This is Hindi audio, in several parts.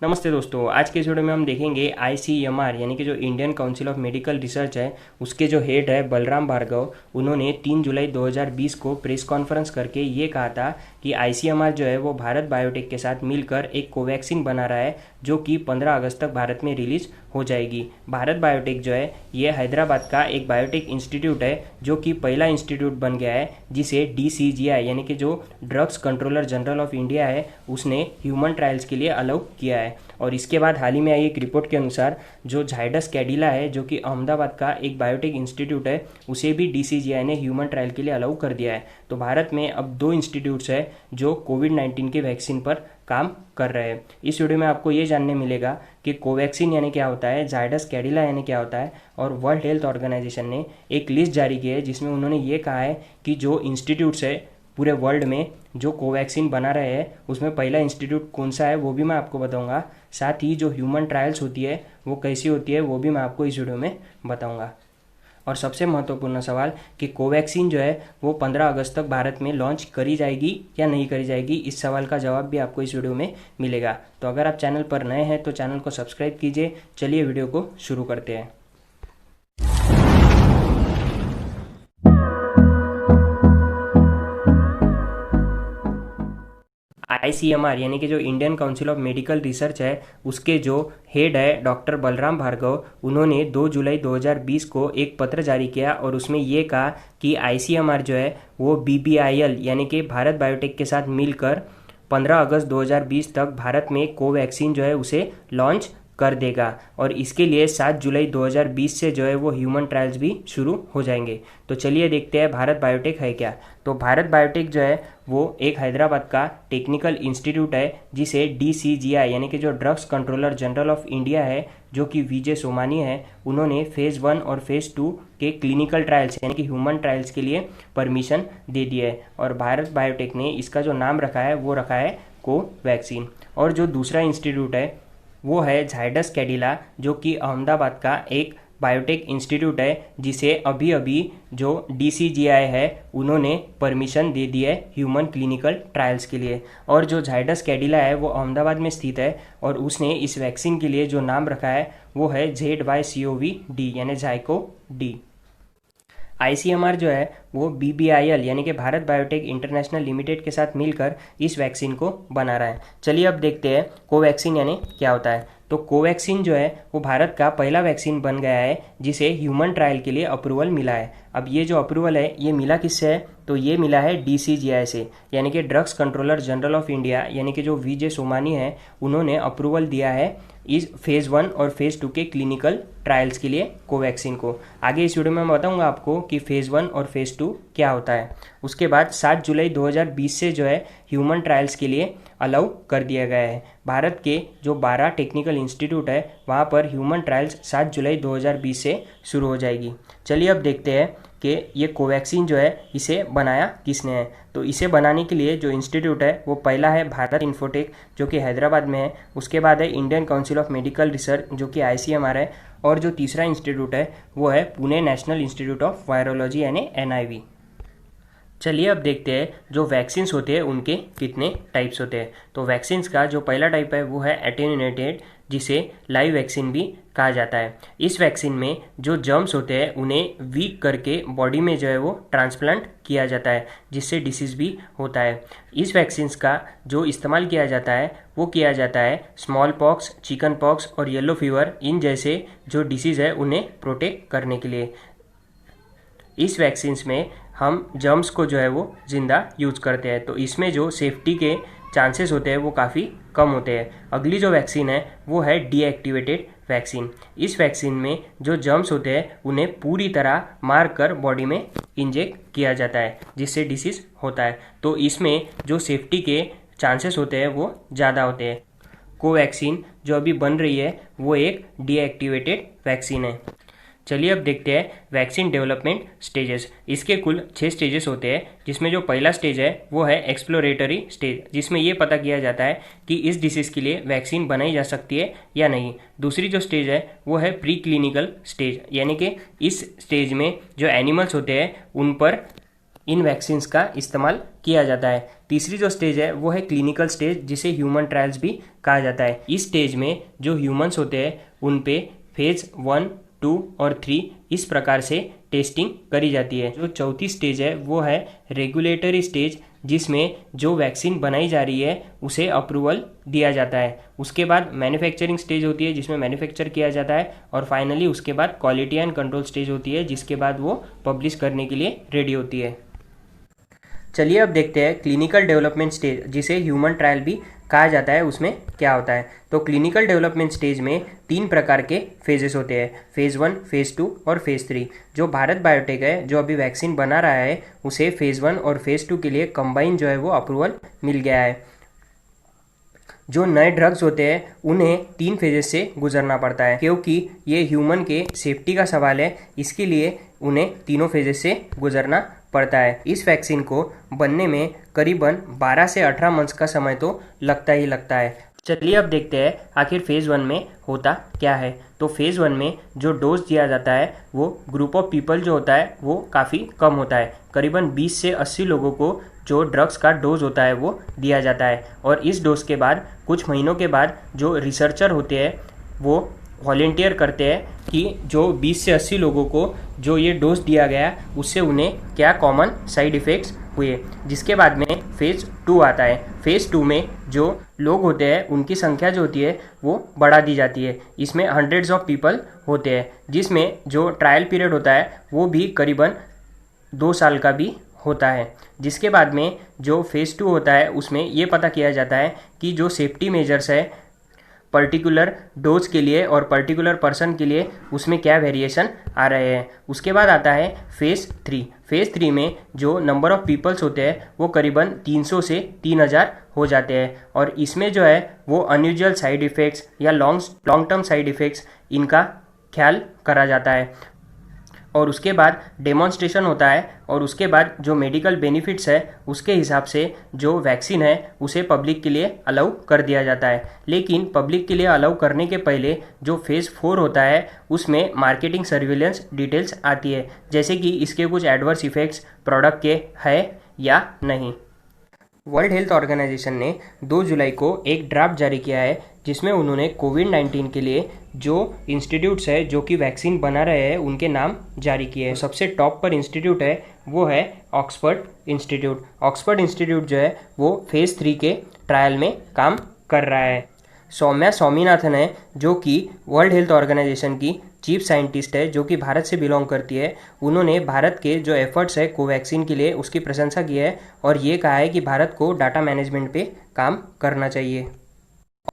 नमस्ते दोस्तों, आज के इस वीडियो में हम देखेंगे आईसीएमआर यानी कि जो Indian council of medical research है उसके जो हेड है बलराम भार्गव, उन्होंने 3 जुलाई 2020 को प्रेस कॉन्फ्रेंस करके ये कहा था कि आईसीएमआर जो है वो भारत बायोटेक के साथ मिलकर एक कोवैक्सीन बना रहा है जो कि 15 अगस्त तक भारत में रिलीज हो जाएगी। भारत बायोटेक जो है ये हैदराबाद का एक बायोटेक इंस्टीट्यूट है जो कि पहला इंस्टीट्यूट बन गया है जिसे डीसीजीआई यानी कि जो drugs controller general of India है उसने ह्यूमन ट्रायल्स के लिए अलाउ किया है। और इसके बाद हाल ही में आई एक रिपोर्ट के अनुसार जो झाइडस कैडिला है जो कि अहमदाबाद का एक बायोटेक इंस्टीट्यूट है उसे भी डीसीजीआई ने ह्यूमन ट्रायल के लिए अलाउ कर दिया है। तो भारत में अब 2 इंस्टीट्यूट्स है जो कोविड-19 के वैक्सीन पर काम कर रहे हैं। इस वीडियो में आपको ये जानने मिलेगा कि कोवैक्सीन यानी क्या होता है, झाइडस कैडिला यानी क्या होता है, और वर्ल्ड हेल्थ ऑर्गेनाइजेशन ने एक लिस्ट जारी की है जिसमें उन्होंने ये कहा है कि जो इंस्टीट्यूट्स है पूरे वर्ल्ड में जो कोवैक्सीन बना रहे हैं उसमें पहला इंस्टीट्यूट कौन सा है वो भी मैं आपको बताऊंगा। साथ ही जो ह्यूमन ट्रायल्स होती है वो कैसी होती है वो भी मैं आपको इस वीडियो में बताऊंगा। और सबसे महत्वपूर्ण सवाल कि कोवैक्सीन जो है वो 15 अगस्त तक भारत में लॉन्च करी जाएगी या नहीं करी जाएगी, इस सवाल का जवाब भी आपको इस वीडियो में मिलेगा। तो अगर आप चैनल पर नए हैं तो चैनल को सब्सक्राइब कीजिए। चलिए वीडियो को शुरू करते हैं। आईसीएमआर यानी कि जो Indian council of medical research है उसके जो हेड है डॉक्टर बलराम भार्गव, उन्होंने 2 जुलाई 2020 को एक पत्र जारी किया और उसमें ये कहा कि आईसीएमआर जो है वो बीबीआईएल यानी कि भारत बायोटेक के साथ मिलकर 15 अगस्त 2020 तक भारत में कोवैक्सीन जो है उसे लॉन्च कर देगा। और इसके लिए 7 जुलाई 2020 से जो है वो ह्यूमन ट्रायल्स भी शुरू हो जाएंगे। तो चलिए देखते हैं भारत बायोटेक है क्या। तो भारत बायोटेक जो है वो एक हैदराबाद का टेक्निकल इंस्टीट्यूट है जिसे डीसीजीआई यानी कि जो drugs controller general of India है जो कि विजय सोमानी है, उन्होंने फेज़ 1 और फेज़ 2 के क्लिनिकल ट्रायल्स यानी कि ह्यूमन ट्रायल्स के लिए परमिशन दे दी है। और भारत बायोटेक ने इसका जो नाम रखा है वो रखा है कोवैक्सीन। और जो दूसरा इंस्टीट्यूट है वो है झाइडस कैडिला जो कि अहमदाबाद का एक बायोटेक इंस्टीट्यूट है जिसे अभी अभी जो डीसीजीआई है उन्होंने परमिशन दे दी है ह्यूमन क्लिनिकल ट्रायल्स के लिए। और जो झाइडस कैडिला है वो अहमदाबाद में स्थित है और उसने इस वैक्सीन के लिए जो नाम रखा है वो है ZYCOV-D यानी जाइको डी। आईसीएमआर जो है वो बीबीआईएल यानी कि भारत बायोटेक इंटरनेशनल लिमिटेड के साथ मिलकर इस वैक्सीन को बना रहा है। चलिए अब देखते हैं कोवैक्सीन यानी क्या होता है। तो कोवैक्सीन जो है वो भारत का पहला वैक्सीन बन गया है जिसे ह्यूमन ट्रायल के लिए अप्रूवल मिला है। अब ये जो अप्रूवल है ये मिला किससे है, तो ये मिला है डीसीजीआई से यानी कि drugs controller general of India यानी कि जो विजय सोमानी है उन्होंने अप्रूवल दिया है इस फेज़ 1 और फेज़ 2 के क्लिनिकल ट्रायल्स के लिए कोवैक्सीन को। आगे इस वीडियो में मैं बताऊंगा आपको कि फेज़ 1 और फेज़ 2 क्या होता है। उसके बाद 7 जुलाई 2020 से जो है ह्यूमन ट्रायल्स के लिए अलाउ कर दिया गया है। भारत के जो 12 टेक्निकल इंस्टीट्यूट है वहाँ पर ह्यूमन ट्रायल्स 7 जुलाई 2020 से शुरू हो जाएगी। चलिए अब देखते हैं कि ये कोवैक्सीन जो है इसे बनाया किसने है। तो इसे बनाने के लिए जो इंस्टीट्यूट है वो पहला है भारत इन्फोटेक जो कि हैदराबाद में है। उसके बाद है Indian council of medical research जो कि आईसीएमआर है। और जो तीसरा इंस्टीट्यूट है वो है Pune national institute of virology यानी NIV। चलिए अब देखते हैं जो वैक्सीन्स होते हैं उनके कितने टाइप्स होते हैं। तो वैक्सीन्स का जो पहला टाइप है वो है एटेन्यूएटेड जिसे लाइव वैक्सीन भी कहा जाता है। इस वैक्सीन में जो जर्म्स होते हैं उन्हें वीक करके बॉडी में जो है वो ट्रांसप्लांट किया जाता है जिससे डिसीज़ भी होता है। इस वैक्सीन्स का जो इस्तेमाल किया जाता है वो किया जाता है स्मॉल पॉक्स, चिकन पॉक्स और येलो फीवर इन जैसे जो डिसीज़ है उन्हें प्रोटेक्ट करने के लिए। इस वैक्सीन्स में हम जर्म्स को जो है वो ज़िंदा यूज़ करते हैं तो इसमें जो सेफ्टी के चांसेस होते हैं वो काफ़ी कम होते हैं। अगली जो वैक्सीन है वो है डीएक्टिवेटेड वैक्सीन। इस वैक्सीन में जो जर्म्स होते हैं उन्हें पूरी तरह मार कर बॉडी में इंजेक्ट किया जाता है जिससे डिसीज़ होता है। तो इसमें जो सेफ्टी के चांसेस होते हैं वो ज़्यादा होते हैं। कोवैक्सीन जो अभी बन रही है वो एक डीएक्टिवेटेड वैक्सीन है। चलिए अब देखते हैं वैक्सीन डेवलपमेंट स्टेजेस। इसके कुल 6 स्टेजेस होते हैं जिसमें जो पहला स्टेज है वो है एक्सप्लोरेटरी स्टेज जिसमें ये पता किया जाता है कि इस डिसीज़ के लिए वैक्सीन बनाई जा सकती है या नहीं। दूसरी जो स्टेज है वो है प्री क्लिनिकल स्टेज यानी कि इस स्टेज में जो एनिमल्स होते हैं उन पर इन वैक्सीन्स का इस्तेमाल किया जाता है। तीसरी जो स्टेज है वो है क्लिनिकल स्टेज, जिसे ह्यूमन ट्रायल्स भी कहा जाता है। इस स्टेज में जो ह्यूमंस होते हैं उन पे फेज 1, 2 और 3 इस प्रकार से टेस्टिंग करी जाती है। जो चौथी स्टेज है वो है रेगुलेटरी स्टेज, जिसमें जो वैक्सीन बनाई जा रही है उसे अप्रूवल दिया जाता है। उसके बाद मैन्युफैक्चरिंग स्टेज होती है, जिसमें मैन्युफैक्चर किया जाता है, और फाइनली उसके बाद क्वालिटी एंड कंट्रोल स्टेज होती है, जिसके बाद वो पब्लिश करने के लिए रेडी होती है। चलिए अब देखते हैं क्लिनिकल डेवलपमेंट स्टेज, जिसे ह्यूमन ट्रायल भी कहा जाता है, उसमें क्या होता है। तो क्लिनिकल डेवलपमेंट स्टेज में 3 प्रकार के फेजेस होते हैं, फेज़ 1, फेज़ 2 और फेज़ 3। जो भारत बायोटेक है जो अभी वैक्सीन बना रहा है, उसे फेज़ 1 और फेज़ 2 के लिए कंबाइन जो है वो अप्रूवल मिल गया है। जो नए ड्रग्स होते हैं उन्हें 3 फेजेस से गुजरना पड़ता है, क्योंकि ये ह्यूमन के सेफ्टी का सवाल है, इसके लिए उन्हें तीनों फेजेस से गुजरना पड़ता है। इस वैक्सीन को बनने में करीबन 12 से 18 मंथ्स का समय तो लगता ही लगता है। चलिए अब देखते हैं आखिर फेज़ 1 में होता क्या है। तो फेज़ 1 में जो डोज दिया जाता है वो ग्रुप ऑफ पीपल जो होता है वो काफ़ी कम होता है। करीबन 20 से 80 लोगों को जो ड्रग्स का डोज होता है वो दिया जाता है, और इस डोज के बाद कुछ महीनों के बाद जो रिसर्चर होते हैं वो वॉलेंटियर करते हैं कि जो 20 से 80 लोगों को जो ये डोज दिया गया उससे उन्हें क्या कॉमन साइड इफ़ेक्ट्स हुए। जिसके बाद में फेज़ 2 आता है। फेज़ 2 में जो लोग होते हैं उनकी संख्या जो होती है वो बढ़ा दी जाती है। इसमें हंड्रेड्स ऑफ पीपल होते हैं, जिसमें जो ट्रायल पीरियड होता है वो भी करीबन 2 साल का भी होता है। जिसके बाद में जो फेज़ 2 होता है उसमें ये पता किया जाता है कि जो सेफ्टी मेजर्स है पर्टिकुलर डोज के लिए और पर्टिकुलर पर्सन के लिए उसमें क्या वेरिएशन आ रहे हैं। उसके बाद आता है फेज़ 3। फेज़ 3 में जो नंबर ऑफ़ पीपल्स होते हैं वो करीबन 300 से 3000 हो जाते हैं, और इसमें जो है वो अनयूजुअल साइड इफ़ेक्ट्स या लॉन्ग टर्म साइड इफ़ेक्ट्स इनका ख्याल करा जाता है। और उसके बाद डेमोन्स्ट्रेशन होता है, और उसके बाद जो मेडिकल बेनिफिट्स है उसके हिसाब से जो वैक्सीन है उसे पब्लिक के लिए अलाउ कर दिया जाता है। लेकिन पब्लिक के लिए अलाउ करने के पहले जो फेज़ 4 होता है उसमें मार्केटिंग सर्विलेंस डिटेल्स आती है, जैसे कि इसके कुछ एडवर्स इफ़ेक्ट्स प्रोडक्ट के है या नहीं। वर्ल्ड हेल्थ ऑर्गेनाइजेशन ने 2 जुलाई को एक ड्राफ्ट जारी किया है, जिसमें उन्होंने कोविड-19 के लिए जो इंस्टीट्यूट्स है जो कि वैक्सीन बना रहे हैं उनके नाम जारी किए हैं। सबसे टॉप पर इंस्टीट्यूट है वो है ऑक्सफर्ड इंस्टीट्यूट। ऑक्सफर्ड इंस्टीट्यूट जो है वो फेज़ 3 के ट्रायल में काम कर रहा है। सौम्या स्वामीनाथन है जो कि वर्ल्ड हेल्थ ऑर्गेनाइजेशन की चीफ साइंटिस्ट है, जो कि भारत से बिलोंग करती है। उन्होंने भारत के जो एफर्ट्स है कोवैक्सीन के लिए उसकी प्रशंसा की है, और ये कहा है कि भारत को डाटा मैनेजमेंट पे काम करना चाहिए।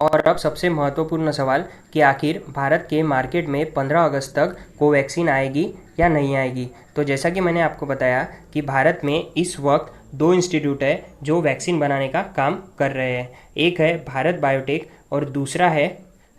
और अब सबसे महत्वपूर्ण सवाल कि आखिर भारत के मार्केट में 15 अगस्त तक कोवैक्सीन आएगी या नहीं आएगी। तो जैसा कि मैंने आपको बताया कि भारत में इस वक्त 2 इंस्टीट्यूट है जो वैक्सीन बनाने का काम कर रहे हैं। एक है भारत बायोटेक और दूसरा है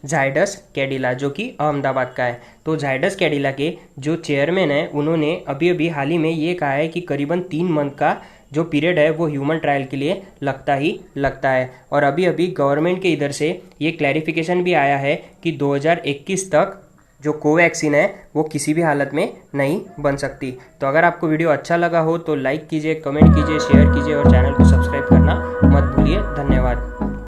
जायडस कैडिला, जो कि अहमदाबाद का है। तो जायडस कैडिला के जो चेयरमैन हैं उन्होंने अभी अभी हाल ही में ये कहा है कि करीबन 3 मंथ का जो पीरियड है वो ह्यूमन ट्रायल के लिए लगता ही लगता है। और अभी अभी गवर्नमेंट के इधर से ये क्लैरिफिकेशन भी आया है कि 2021 तक जो कोवैक्सीन है वो किसी भी हालत में नहीं बन सकती। तो अगर आपको वीडियो अच्छा लगा हो तो लाइक कीजिए, कमेंट कीजिए, शेयर कीजिए और चैनल को सब्सक्राइब करना मत भूलिए। धन्यवाद।